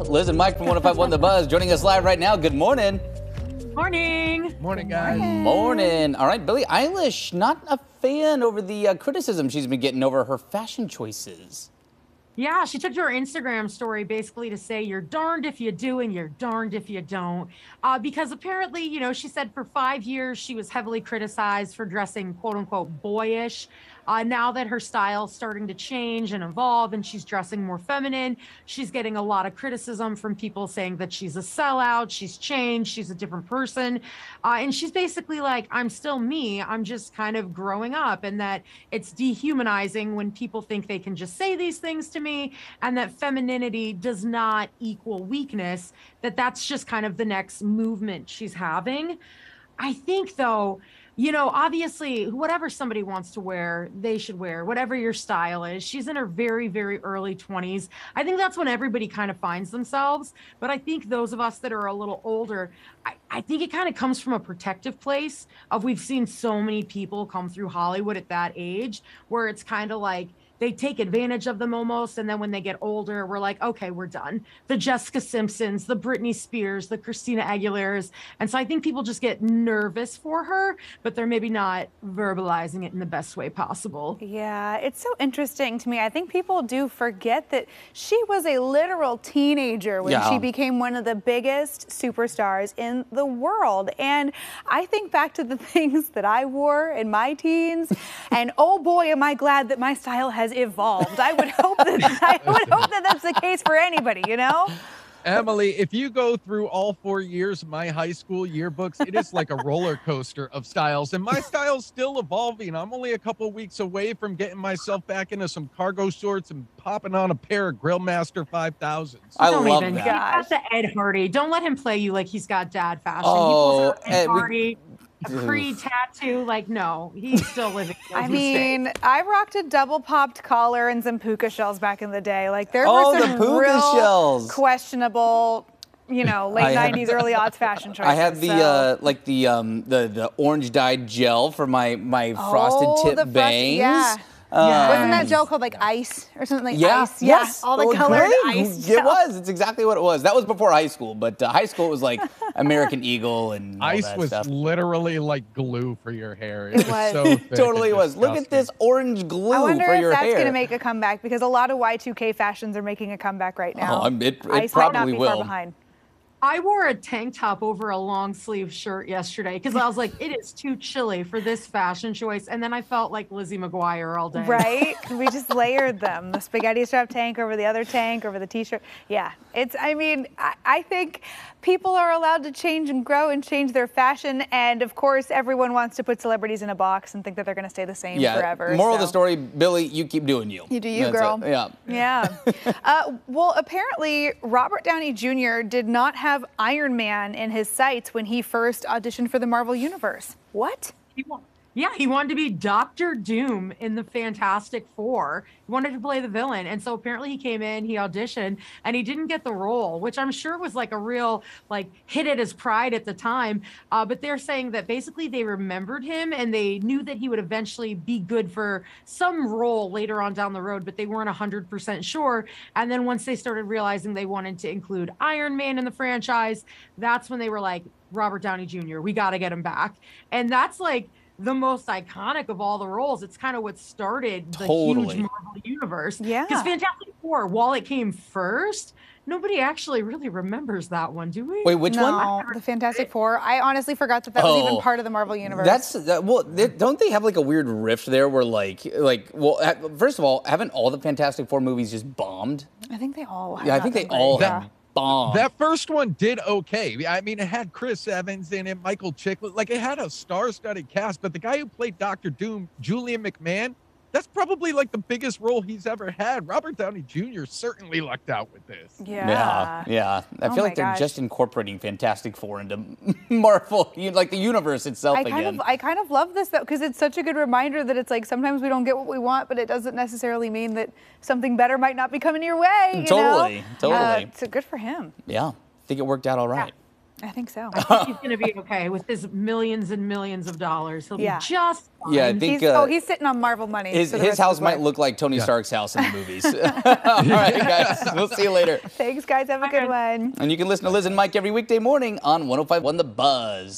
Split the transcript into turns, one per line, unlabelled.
Liz and Mike from 105.1 The Buzz joining us live right now. Good morning.
Morning.
Morning, guys.
Morning. All right, Billie Eilish, not a fan over the criticism she's been getting over her fashion choices.
Yeah, she took to her Instagram story basically to say you're darned if you do and you're darned if you don't. Because apparently, you know, she said for 5 years she was heavily criticized for dressing quote unquote boyish. Now that her style's starting to change and evolve and she's dressing more feminine, she's getting a lot of criticism from people saying that she's a sellout, she's changed, she's a different person. And she's basically like, I'm still me, I'm just kind of growing up, and that it's dehumanizing when people think they can just say these things to me, and that femininity does not equal weakness, that's just kind of the next movement she's having. I think, though, you know, obviously, whatever somebody wants to wear, they should wear, whatever your style is. She's in her very, very early 20s. I think that's when everybody kind of finds themselves. But I think those of us that are a little older, I think it kind of comes from a protective place of we've seen so many people come through Hollywood at that age where it's kind of like, they take advantage of them almost. And then when they get older, we're like, okay, we're done. The Jessica Simpsons, the Britney Spears, the Christina Aguileras. And so I think people just get nervous for her, but they're maybe not verbalizing it in the best way possible.
Yeah, it's so interesting to me. I think people do forget that she was a literal teenager when she became one of the biggest superstars in the world. And I think back to the things that I wore in my teens, and oh boy, am I glad that my style has evolved. I would hope that that's the case for anybody, you know?
Emily, if you go through all 4 years of my high school yearbooks, it is like a roller coaster of styles, and my style's still evolving. I'm only a couple weeks away from getting myself back into some cargo shorts and popping on a pair of Grillmaster 5000s.
I love that.
He's got the Ed Hardy. Don't let him play you like he's got dad fashion.
Oh,
he pulls out Ed Hardy. A Creed tattoo, like, no, he's still living.
I mean, I rocked a double popped collar and some puka shells back in the day. Like, there were some real questionable, you know, late 90s, early aughts fashion choices.
I had the like the orange dyed gel for my frosted tip bangs.
Yeah. Wasn't that gel called like ice or something like ice?
Yes.
All the colored ice gel.
It was. It's exactly what it was. That was before high school, but high school was like American Eagle and all
ice
that
was
stuff.
Literally like glue for your hair. It was so thick.
Totally was. Look at this orange glue for your hair.
I wonder if that's going to make a comeback, because a lot of Y2K fashions are making a comeback right now.
It
ice
probably
might not be
will.
far behind.
I wore a tank top over a long sleeve shirt yesterday because I was like, it is too chilly for this fashion choice. And then I felt like Lizzie McGuire all day.
Right? We just layered them. The spaghetti strap tank over the other tank over the t-shirt. Yeah. I mean, I think people are allowed to change and grow and change their fashion. And of course, everyone wants to put celebrities in a box and think that they're going to stay the same forever.
Moral of the story, Billie, you keep doing you.
You do you, girl.
Yeah.
Well, apparently, Robert Downey Jr. did not have Iron Man in his sights when he first auditioned for the Marvel Universe. What?
He wanted to be Dr. Doom in the Fantastic Four. He wanted to play the villain. And so apparently he came in, he auditioned, and he didn't get the role, which I'm sure was like a real hit at his pride at the time. But they're saying that basically they remembered him and they knew that he would eventually be good for some role later on down the road, but they weren't 100% sure. And then once they started realizing they wanted to include Iron Man in the franchise, that's when they were like, Robert Downey Jr., we got to get him back. And that's like the most iconic of all the roles. It's kind of what started the huge Marvel universe.
Yeah.
Because Fantastic Four, while it came first, nobody actually really remembers that one, do we?
Wait, which one?
No, the Fantastic Four. I honestly forgot that was even part of the Marvel universe.
Well, don't they have like a weird rift there where well, first of all, haven't all the Fantastic Four movies just bombed?
I think they all have.
Yeah, I think they all have.
That first one did okay. I mean, it had Chris Evans in it, Michael Chiklis. Like, it had a star-studded cast, but the guy who played Dr. Doom, Julian McMahon, that's probably like the biggest role he's ever had. Robert Downey Jr. certainly lucked out with this.
Yeah.
I feel like they're just incorporating Fantastic Four into Marvel, like the universe itself again.
I kind of love this, though, because it's such a good reminder that it's like sometimes we don't get what we want, but it doesn't necessarily mean that something better might not be coming your way.
Totally.
So good for him.
Yeah. I think it worked out all right.
I think so.
I think he's going to be okay with his millions and millions of dollars. He'll be just fine.
Yeah, I think
he's sitting on Marvel money.
His house might look like Tony Stark's house in the movies. All right, guys. We'll see you later.
Thanks, guys. Have a good one.
And you can listen to Liz and Mike every weekday morning on 105.1 The Buzz.